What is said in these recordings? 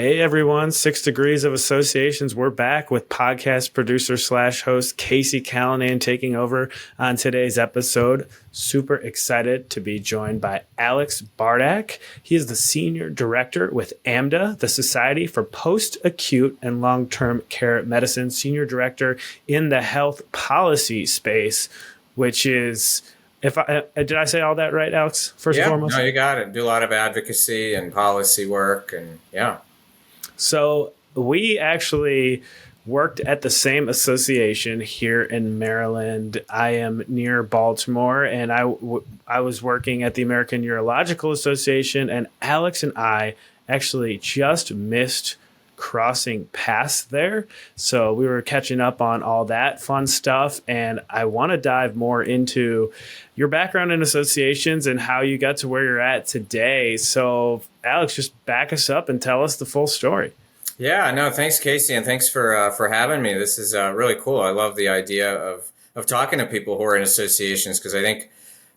Hey everyone, 6 Degrees of Associations. We're back with podcast producer slash host Casey Callanan taking over on today's episode. Super excited to be joined by Alex Bardakh. He is the Senior Director with AMDA, the Society for Post-Acute and Long-Term Care Medicine, Senior Director in the health policy space, which is... did I say all that right, Alex? First and foremost? No, you got it. Do a lot of advocacy and policy work, and yeah. So we actually worked at the same association here in Maryland. I am near Baltimore, and I was working at the American Urological Association, and Alex and I actually just missed crossing paths there. So we were catching up on all that fun stuff, and I want to dive more into your background in associations and how you got to where you're at today. So Alex, just back us up and tell us the full story. Yeah, no, thanks, Casey, and thanks for having me. This is really cool. I love the idea of talking to people who are in associations, because I think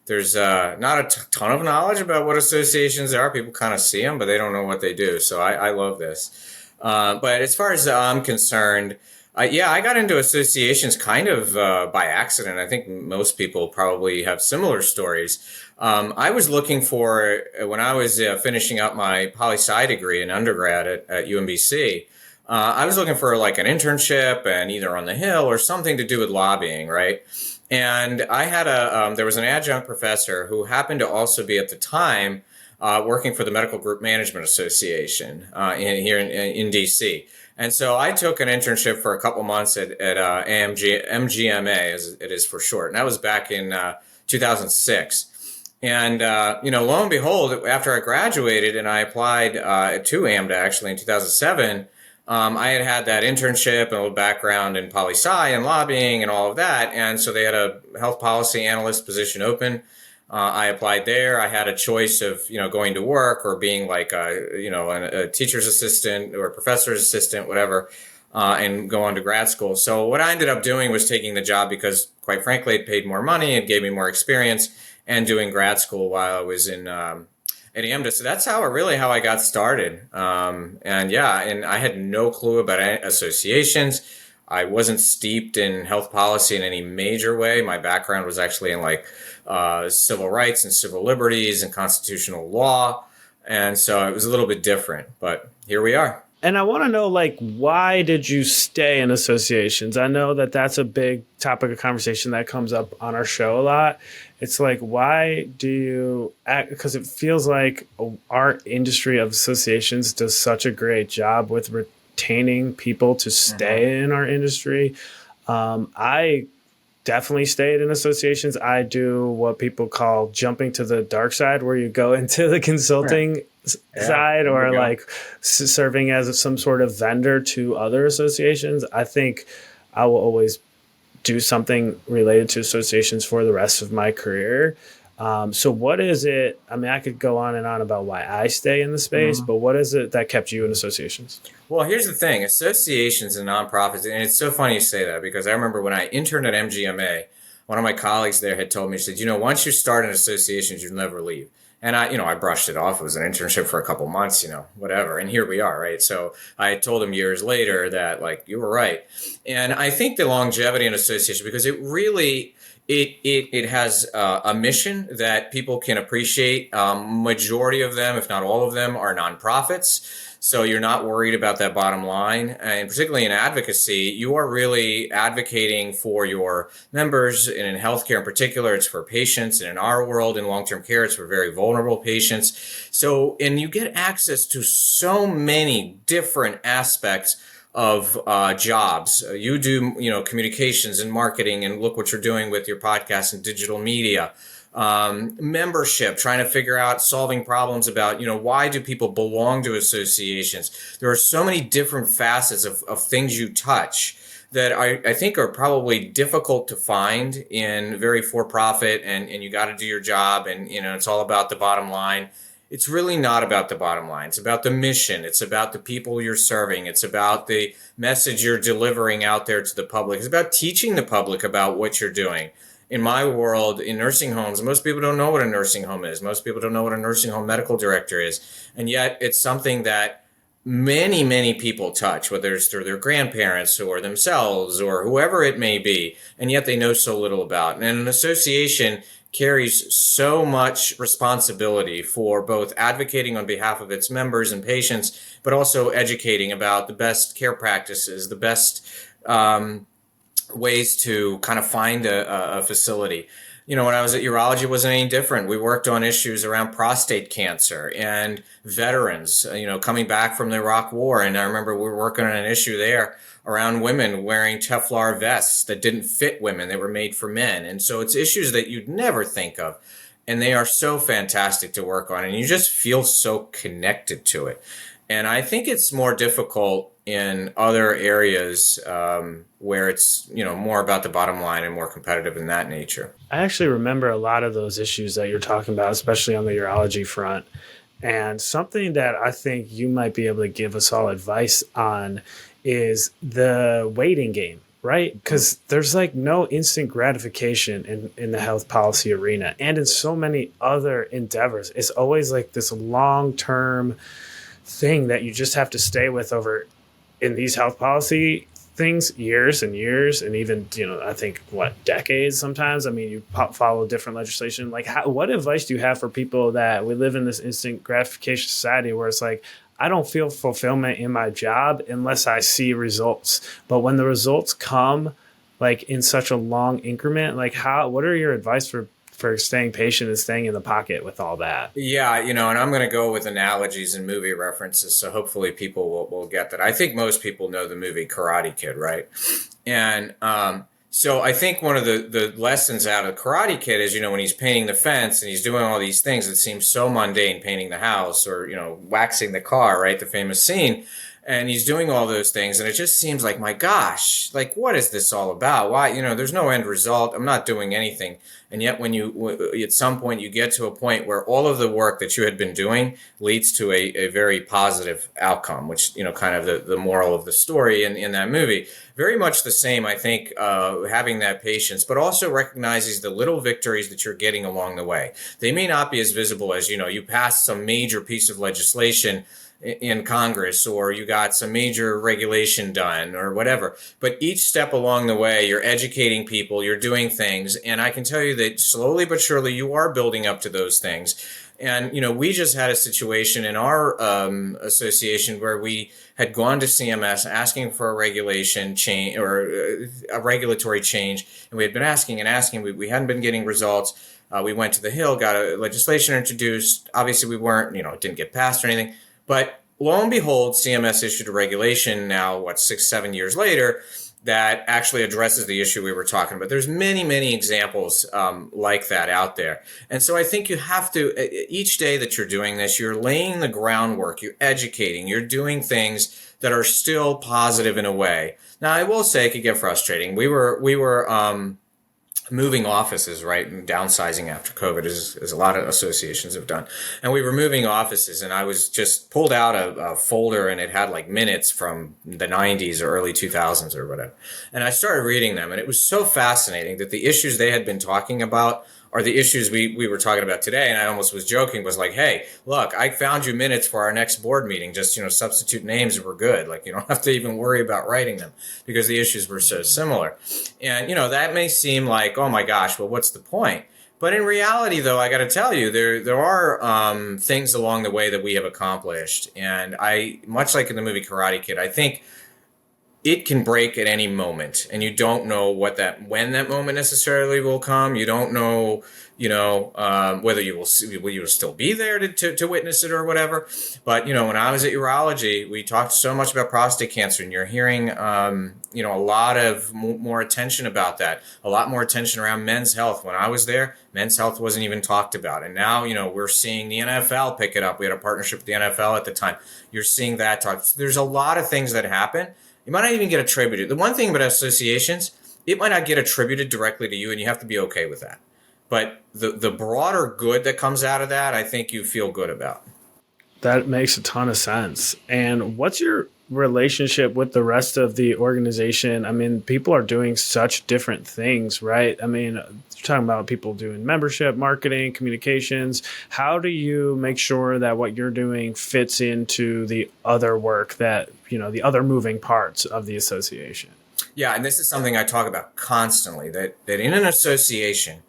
there's not a ton of knowledge about what associations are. People kind of see them, but they don't know what they do. So I love this. But as far as I'm concerned, I got into associations kind of by accident. I think most people probably have similar stories. I was looking for, when I was finishing up my poli-sci degree in undergrad at UMBC, I was looking for like an internship and either on the Hill or something to do with lobbying, right? And I had there was an adjunct professor who happened to also be at the time working for the Medical Group Management Association here in DC. And so I took an internship for a couple months at MGMA, as it is for short. And that was back in 2006. And, lo and behold, after I graduated and I applied to AMDA actually in 2007, I had that internship and a little background in poli-sci and lobbying and all of that. And so they had a health policy analyst position open. I applied there. I had a choice of, going to work or being like, a teacher's assistant or a professor's assistant, whatever, and go on to grad school. So what I ended up doing was taking the job because, quite frankly, it paid more money. It gave me more experience, and doing grad school while I was at AMDA. So that's how I got started. And I had no clue about associations. I wasn't steeped in health policy in any major way. My background was actually in civil rights and civil liberties and constitutional law. And so it was a little bit different, but here we are. And I want to know, why did you stay in associations? I know that that's a big topic of conversation that comes up on our show a lot. It's why do you act? Because it feels like our industry of associations does such a great job with retaining people to stay in our industry. I definitely stayed in associations. I do what people call jumping to the dark side, where you go into the consulting side or serving as some sort of vendor to other associations. I think I will always do something related to associations for the rest of my career. So what is it? I mean, I could go on and on about why I stay in the space, but what is it that kept you in associations? Well, here's the thing. Associations and nonprofits, and it's so funny you say that, because I remember when I interned at MGMA, one of my colleagues there had told me, she said, once you start in associations, you'll never leave. And I brushed it off. It was an internship for a couple months, whatever. And here we are, right? So I told him years later that, you were right. And I think the longevity in association, because it really... It has a mission that people can appreciate. Majority of them, if not all of them, are nonprofits. So you're not worried about that bottom line. And particularly in advocacy, you are really advocating for your members. And in healthcare in particular, it's for patients. And in our world, in long-term care, it's for very vulnerable patients. So, and you get access to so many different aspects of jobs. You do, communications and marketing, and look what you're doing with your podcast and digital media. Membership, trying to figure out, solving problems about, why do people belong to associations? There are so many different facets of things you touch that I think are probably difficult to find in very for-profit, and you got to do your job, and, it's all about the bottom line. It's really not about the bottom line. It's about the mission. It's about the people you're serving. It's about the message you're delivering out there to the public. It's about teaching the public about what you're doing. In my world, in nursing homes, most people don't know what a nursing home is. Most people don't know what a nursing home medical director is. And yet it's something that many people touch, whether it's through their grandparents or themselves or whoever it may be, and yet they know so little about. And an association carries so much responsibility for both advocating on behalf of its members and patients, but also educating about the best care practices, the best ways to kind of find a facility. You know, when I was at urology, it wasn't any different. We worked on issues around prostate cancer and veterans, coming back from the Iraq War. And I remember we were working on an issue there around women wearing Teflon vests that didn't fit women. They were made for men. And so it's issues that you'd never think of. And they are so fantastic to work on. And you just feel so connected to it. And I think it's more difficult in other areas where it's, more about the bottom line and more competitive in that nature. I actually remember a lot of those issues that you're talking about, especially on the urology front. And something that I think you might be able to give us all advice on is the waiting game, right? Because there's like no instant gratification in the health policy arena and in so many other endeavors. It's always like this long-term thing that you just have to stay with over in these health policy things, years and years, and even, I think, decades sometimes. I mean, you follow different legislation. Like, what advice do you have for people that we live in this instant gratification society where it's like, I don't feel fulfillment in my job unless I see results. But when the results come, like, in such a long increment, like, what are your advice for staying patient and staying in the pocket with all that? Yeah, and I'm going to go with analogies and movie references, so hopefully people will get that. I think most people know the movie Karate Kid, right? And so I think one of the lessons out of Karate Kid is, when he's painting the fence and he's doing all these things that seem so mundane, painting the house or, waxing the car, right? The famous scene. And he's doing all those things. And it just seems like, my gosh, like, what is this all about? Why, there's no end result. I'm not doing anything. And yet when at some point you get to a point where all of the work that you had been doing leads to a very positive outcome, which, kind of the moral of the story in that movie. Very much the same, I think, having that patience, but also recognizes the little victories that you're getting along the way. They may not be as visible as, you passed some major piece of legislation in Congress, or you got some major regulation done or whatever. But each step along the way, you're educating people, you're doing things. And I can tell you that slowly but surely you are building up to those things. And, we just had a situation in our association where we had gone to CMS asking for a regulation change or a regulatory change. And we had been asking and asking. We hadn't been getting results. We went to the Hill, got a legislation introduced. Obviously, we weren't, it didn't get passed or anything. But lo and behold, CMS issued a regulation now, 6-7 years later, that actually addresses the issue we were talking about. There's many examples like that out there. And so I think you have to, each day that you're doing this, you're laying the groundwork, you're educating, you're doing things that are still positive in a way. Now, I will say it could get frustrating. We were moving offices, right, and downsizing after COVID, as a lot of associations have done. And we were moving offices, and I was just pulled out a folder, and it had like minutes from the 90s or early 2000s or whatever. And I started reading them, and it was so fascinating that the issues they had been talking about are the issues we were talking about today. And I almost was joking, was like, hey, look, I found you minutes for our next board meeting. Just, substitute names and we're good. Like, you don't have to even worry about writing them because the issues were so similar. And, that may seem like, oh my gosh, well, what's the point? But in reality, though, I got to tell you, there are things along the way that we have accomplished. And much like in the movie Karate Kid, I think it can break at any moment, and you don't know when that moment necessarily will come. You don't know, whether you will still be there to witness it or whatever. But when I was at urology, we talked so much about prostate cancer, and you're hearing, a lot of more attention about that, a lot more attention around men's health. When I was there, men's health wasn't even talked about, and now we're seeing the NFL pick it up. We had a partnership with the NFL at the time. You're seeing that talk. So there's a lot of things that happen. You might not even get attributed. The one thing about associations, it might not get attributed directly to you, and you have to be okay with that. But the broader good that comes out of that, I think you feel good about. That makes a ton of sense. And what's your relationship with the rest of the organization? I mean, people are doing such different things, right? I mean, you're talking about people doing membership, marketing, communications. How do you make sure that what you're doing fits into the other work that, the other moving parts of the association? Yeah, and this is something I talk about constantly, that in an association,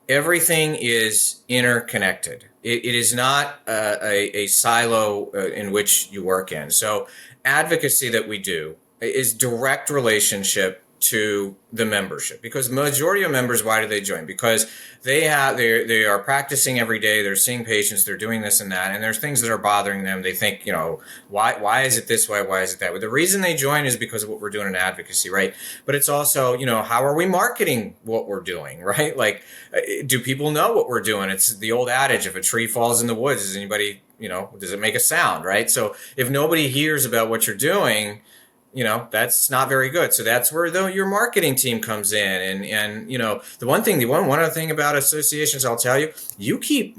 everything is interconnected. It is not a silo in which you work in. So advocacy that we do is direct relationship to the membership, because majority of members, why do they join? Because they are practicing every day, they're seeing patients, they're doing this and that, and there's things that are bothering them. They think, why is it this way, why is it that way? The reason they join is because of what we're doing in advocacy, right? But it's also, how are we marketing what we're doing, right? Like, do people know what we're doing? It's the old adage, if a tree falls in the woods, does anybody, does it make a sound, right? So if nobody hears about what you're doing, that's not very good. So that's where your marketing team comes in. And the one other thing about associations, I'll tell you,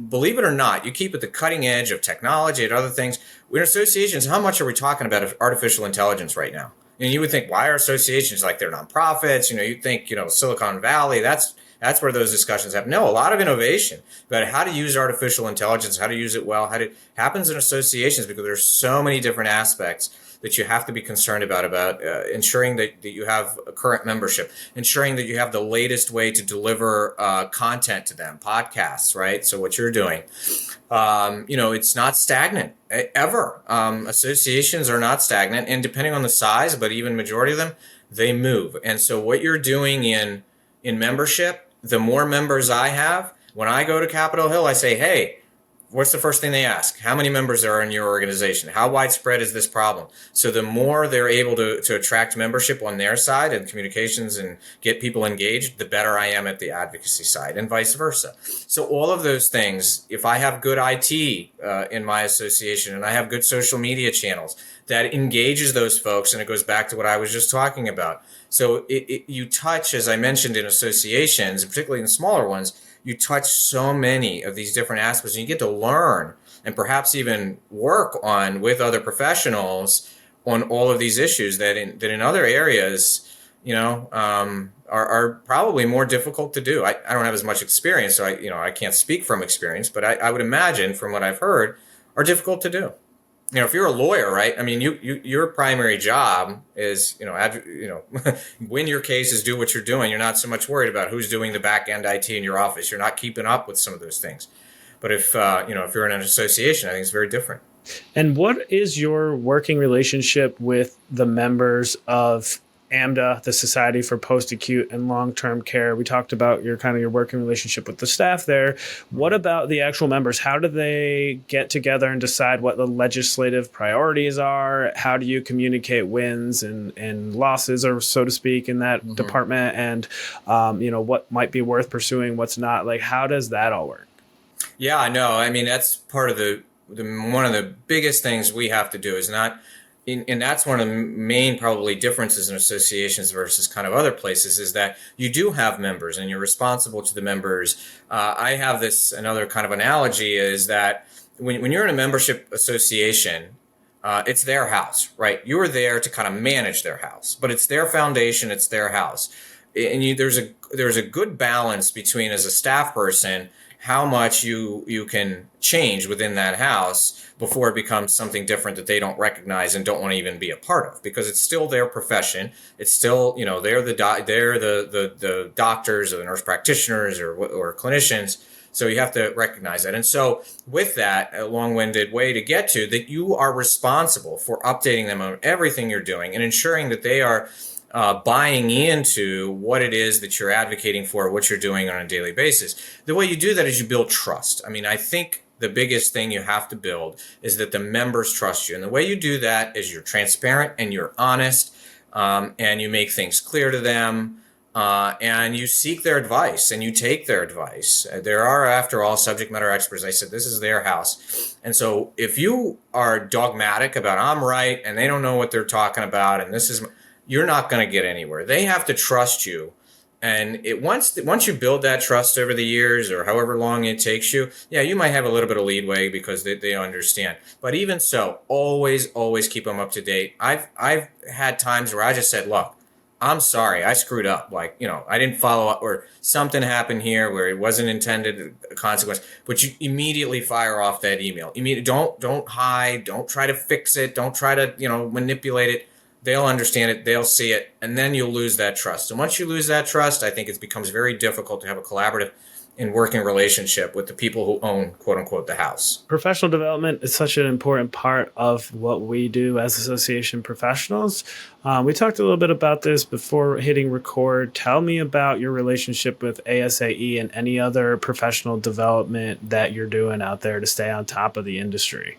believe it or not, you keep at the cutting edge of technology and other things. In associations, how much are we talking about artificial intelligence right now? And you would think, why are associations like they're nonprofits? You'd think, Silicon Valley, that's where those discussions happen. No, a lot of innovation about how to use artificial intelligence, how to use it well, happens in associations, because there's so many different aspects that you have to be concerned about ensuring that you have a current membership, ensuring that you have the latest way to deliver content to them, podcasts, right? So what you're doing, it's not stagnant ever. Associations are not stagnant, and depending on the size, but even majority of them, they move. And so what you're doing in membership, the more members I have, when I go to Capitol Hill, I say, hey, what's the first thing they ask? How many members are in your organization? How widespread is this problem? So the more they're able to attract membership on their side and communications and get people engaged, the better I am at the advocacy side, and vice versa. So all of those things, if I have good IT in my association and I have good social media channels, that engages those folks, and it goes back to what I was just talking about. So you touch, as I mentioned, in associations, particularly in smaller ones, you touch so many of these different aspects, and you get to learn and perhaps even work on with other professionals on all of these issues that in other areas, are probably more difficult to do. I don't have as much experience, so I can't speak from experience, but I would imagine from what I've heard are difficult to do. If you're a lawyer, right? I mean, your primary job is, win your cases, do what you're doing. You're not so much worried about who's doing the back end IT in your office. You're not keeping up with some of those things. But if you're in an association, I think it's very different. And what is your working relationship with the members of AMDA, the Society for Post-Acute and Long-Term Care? We talked about your working relationship with the staff there. What about the actual members? How do they get together and decide what the legislative priorities are? How do you communicate wins and losses, or so to speak, in that department? And, what might be worth pursuing, what's not? Like, how does that all work? Yeah, no, I mean, that's part of one of the biggest things we have to do is not... And that's one of the main probably differences in associations versus kind of other places, is that you do have members and you're responsible to the members. I have another kind of analogy is that when you're in a membership association, it's their house, right? You are there to kind of manage their house, but it's their foundation, it's their house. And there's a good balance between, as a staff person, how much you can change within that house before it becomes something different that they don't recognize and don't want to even be a part of, because it's still their profession. It's still, they're the doctors or the nurse practitioners or clinicians. So you have to recognize that. And so with that, a long-winded way to get to that, you are responsible for updating them on everything you're doing and ensuring that they are buying into what it is that you're advocating for, what you're doing on a daily basis. The way you do that is you build trust. I mean, I think the biggest thing you have to build is that the members trust you. And the way you do that is you're transparent and you're honest, and you make things clear to them, and you seek their advice and you take their advice. There are, after all, subject matter experts. I said, this is their house. And so if you are dogmatic about I'm right and they don't know what they're talking about and you're not going to get anywhere. They have to trust you And once you build that trust over the years or however long it takes you, yeah, you might have a little bit of leadway because they understand. But even so, always keep them up to date. I've had times where I just said, look, I'm sorry, I screwed up. Like, I didn't follow up, or something happened here where it wasn't intended a consequence. But you immediately fire off that email. Don't hide. Don't try to fix it. Don't try to manipulate it. They'll understand it. They'll see it, and then you'll lose that trust. And once you lose that trust, I think it becomes very difficult to have a collaborative and working relationship with the people who own, quote unquote, the house. Professional development is such an important part of what we do as association professionals. We talked a little bit about this before hitting record. Tell me about your relationship with ASAE and any other professional development that you're doing out there to stay on top of the industry.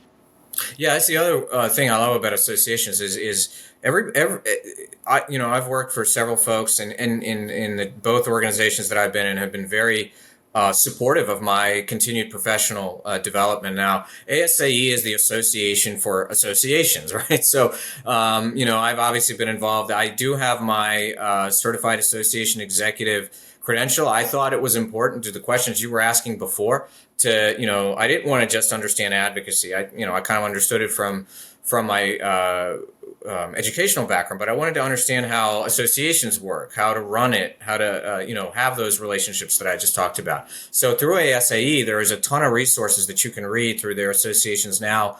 Yeah, that's the other thing I love about associations is I've worked for several folks and in both organizations that I've been in have been very supportive of my continued professional development. Now, ASAE is the Association for Associations, right? So, I've obviously been involved. I do have my Certified Association Executive credential. I thought it was important to the questions you were asking before to, I didn't want to just understand advocacy. I kind of understood it from my educational background, but I wanted to understand how associations work, how to run it, how to, have those relationships that I just talked about. So through ASAE, there is a ton of resources that you can read through their Associations Now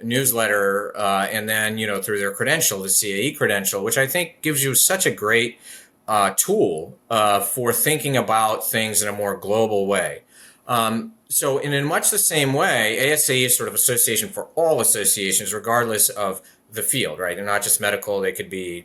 newsletter, and then, through their credential, the CAE credential, which I think gives you such a great tool for thinking about things in a more global way. So in much the same way, ASAE is sort of association for all associations, regardless of the field, right? They're not just medical. They could be,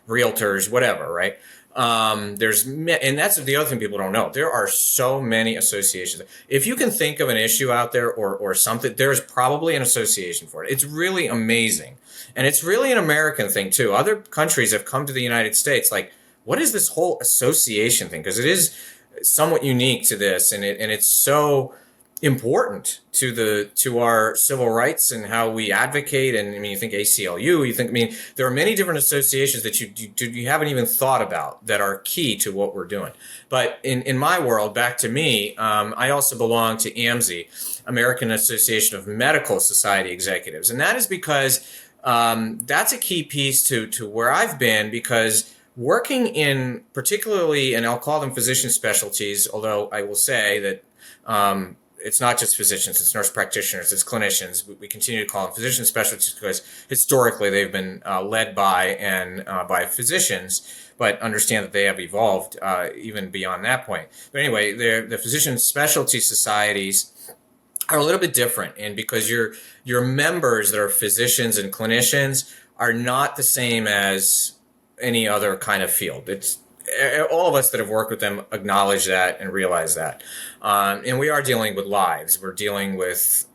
realtors, whatever, right? And that's the other thing people don't know. There are so many associations. If you can think of an issue out there or something, there's probably an association for it. It's really amazing. And it's really an American thing too. Other countries have come to the United States like, what is this whole association thing? Because it is somewhat unique to this, and it's so important to our civil rights and how we advocate. And I mean, you think ACLU, there are many different associations that you haven't even thought about that are key to what we're doing. But in my world, back to me, I also belong to AMSI, American Association of Medical Society Executives, and that is because that's a key piece to where I've been, because working in particularly, and I'll call them physician specialties, although I will say that it's not just physicians, it's nurse practitioners, it's clinicians. We continue to call them physician specialties because historically they've been led by physicians, but understand that they have evolved even beyond that point. But anyway, the physician specialty societies are a little bit different, and because your members that are physicians and clinicians are not the same as any other kind of field. It's all of us that have worked with them acknowledge that and realize that. And we are dealing with lives. We're dealing with,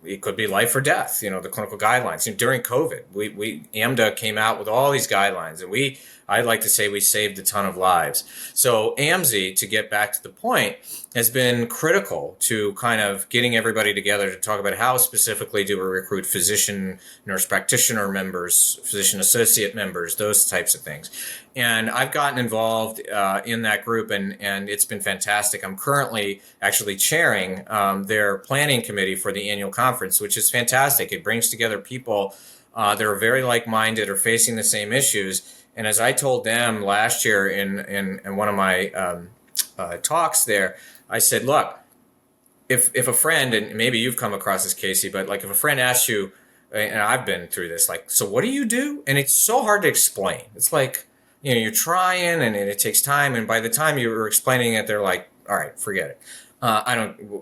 it could be life or death, the clinical guidelines. During COVID, we AMDA came out with all these guidelines, and I'd like to say we saved a ton of lives. So AMSI, to get back to the point, has been critical to kind of getting everybody together to talk about how specifically do we recruit physician, nurse practitioner members, physician associate members, those types of things. And I've gotten involved in that group, and it's been fantastic. I'm currently actually chairing their planning committee for the annual conference, which is fantastic. It brings together people that are very like-minded or facing the same issues. And as I told them last year in one of my talks there, I said, look, if a friend, and maybe you've come across this, Casey, but like if a friend asks you, and I've been through this, like, so what do you do? And it's so hard to explain. It's like, you're trying and it takes time. And by the time you're explaining it, they're like, all right, forget it.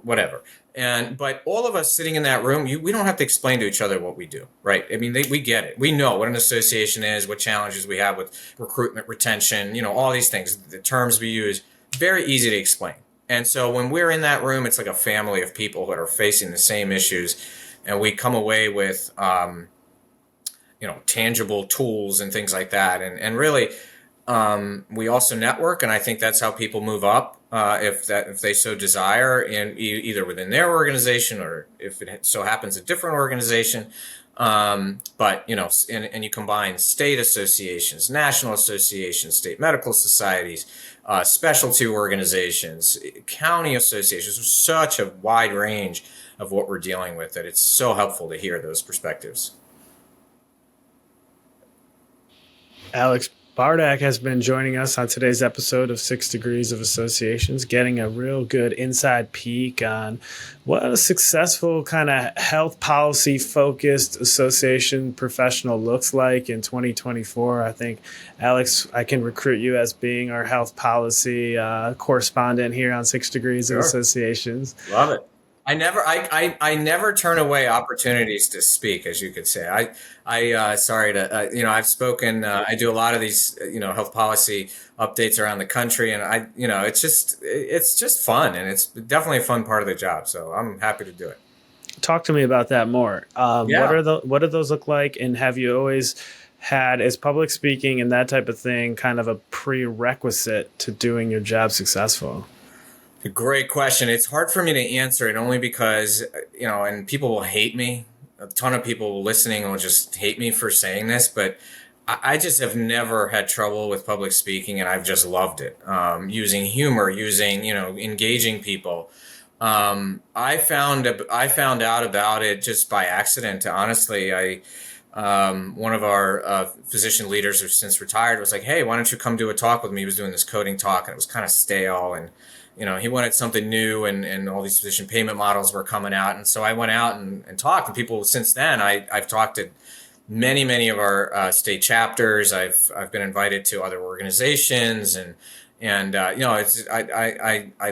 Whatever. But all of us sitting in that room, we don't have to explain to each other what we do, right? I mean, we get it. We know what an association is, what challenges we have with recruitment, retention, all these things, the terms we use, very easy to explain. And so when we're in that room, it's like a family of people that are facing the same issues, and we come away with, tangible tools and things like that. And really, we also network, and I think that's how people move up, if they so desire, in either within their organization or if it so happens a different organization. But, and you combine state associations, national associations, state medical societies, specialty organizations, county associations. There's such a wide range of what we're dealing with that it's so helpful to hear those perspectives. Alex Bardakh has been joining us on today's episode of 6 Degrees of Associations, getting a real good inside peek on what a successful kind of health policy focused association professional looks like in 2024. I think, Alex, I can recruit you as being our health policy correspondent here on 6 Degrees of Associations. Love it. I never turn away opportunities to speak, as you could say. I've spoken. I do a lot of these, health policy updates around the country, and it's just fun, and it's definitely a fun part of the job. So I'm happy to do it. Talk to me about that more. What do those look like, and have you always had, is public speaking and that type of thing kind of a prerequisite to doing your job successful? Great question. It's hard for me to answer it only because, and people will hate me. A ton of people listening will just hate me for saying this, but I just have never had trouble with public speaking, and I've just loved it. Using humor, engaging people. I found out about it just by accident. Honestly, one of our physician leaders who's since retired was like, "Hey, why don't you come do a talk with me?" He was doing this coding talk, and it was kind of stale, and he wanted something new, and all these physician payment models were coming out. And so I went out and talked, and people since then, I've talked to many of our state chapters. I've been invited to other organizations, and I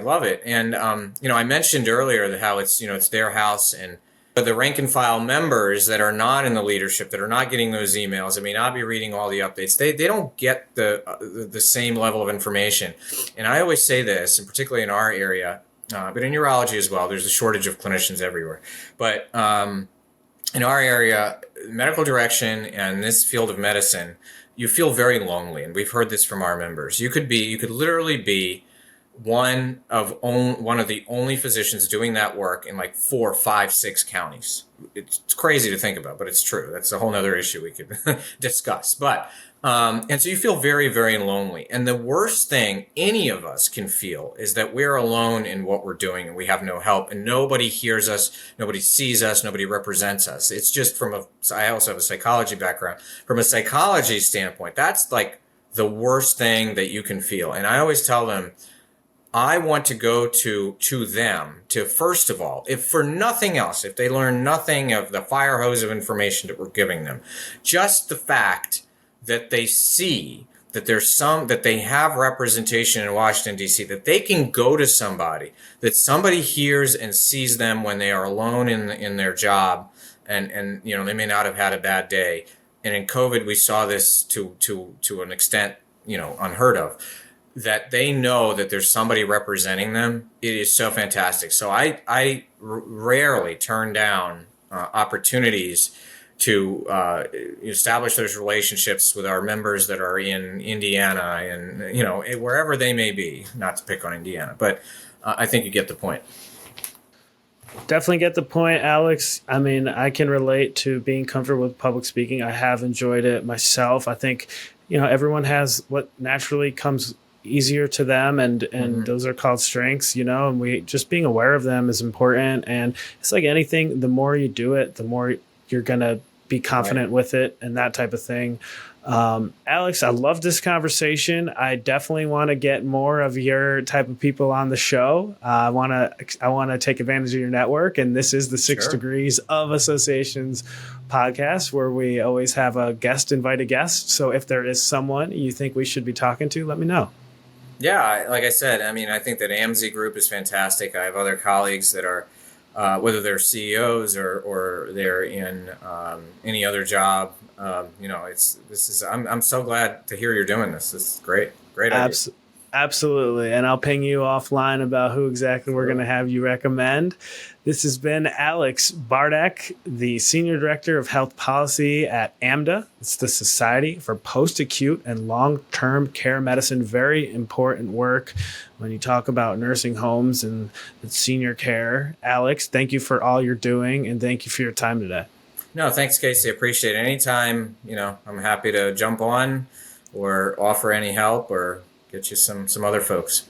love it. And, I mentioned earlier how it's their house, and the rank and file members that are not in the leadership, that are not getting those emails, I may not be reading all the updates. They don't get the same level of information. And I always say this, and particularly in our area, but in urology as well, there's a shortage of clinicians everywhere. But in our area, medical direction and this field of medicine, you feel very lonely. And we've heard this from our members. You could literally be one of the only physicians doing that work in like 4, 5, 6 counties. It's crazy to think about, but it's true. That's a whole nother issue we could discuss. But and so you feel very, very lonely. And the worst thing any of us can feel is that we're alone in what we're doing, and we have no help, and nobody hears us, nobody sees us, nobody represents us. It's just I also have a psychology background. From a psychology standpoint, that's like the worst thing that you can feel. And I always tell them, I want to go to them to, first of all, if for nothing else, if they learn nothing of the fire hose of information that we're giving them, just the fact that they see that that they have representation in Washington, D.C., that they can go to somebody, that somebody hears and sees them when they are alone in their job, and they may not have had a bad day. And in COVID, we saw this to an extent, unheard of. That they know that there's somebody representing them, it is so fantastic. So I rarely turn down opportunities to establish those relationships with our members that are in Indiana and, wherever they may be, not to pick on Indiana, but I think you get the point. Definitely get the point, Alex. I mean, I can relate to being comfortable with public speaking. I have enjoyed it myself. I think, everyone has what naturally comes easier to them, and those are called strengths, and we just being aware of them is important. And it's like anything, the more you do it, the more you're gonna be confident with it, and that type of thing. Alex, I love this conversation. I definitely want to get more of your type of people on the show. I want to take advantage of your network, and this is the 6 Degrees of Associations podcast, where we always have a invited guest. So if there is someone you think we should be talking to, let me know. Yeah, like I said, I think that AMDA group is fantastic. I have other colleagues that are, whether they're CEOs or they're in any other job. I'm so glad to hear you're doing this. This is great idea. Absolutely. And I'll ping you offline about who exactly we're going to have you recommend. This has been Alex Bardakh, the Senior Director of Health Policy at AMDA. It's the Society for Post-Acute and Long-Term Care Medicine. Very important work when you talk about nursing homes and senior care. Alex, thank you for all you're doing, and thank you for your time today. No, thanks, Casey. Appreciate it. Anytime, I'm happy to jump on or offer any help or get you some other folks.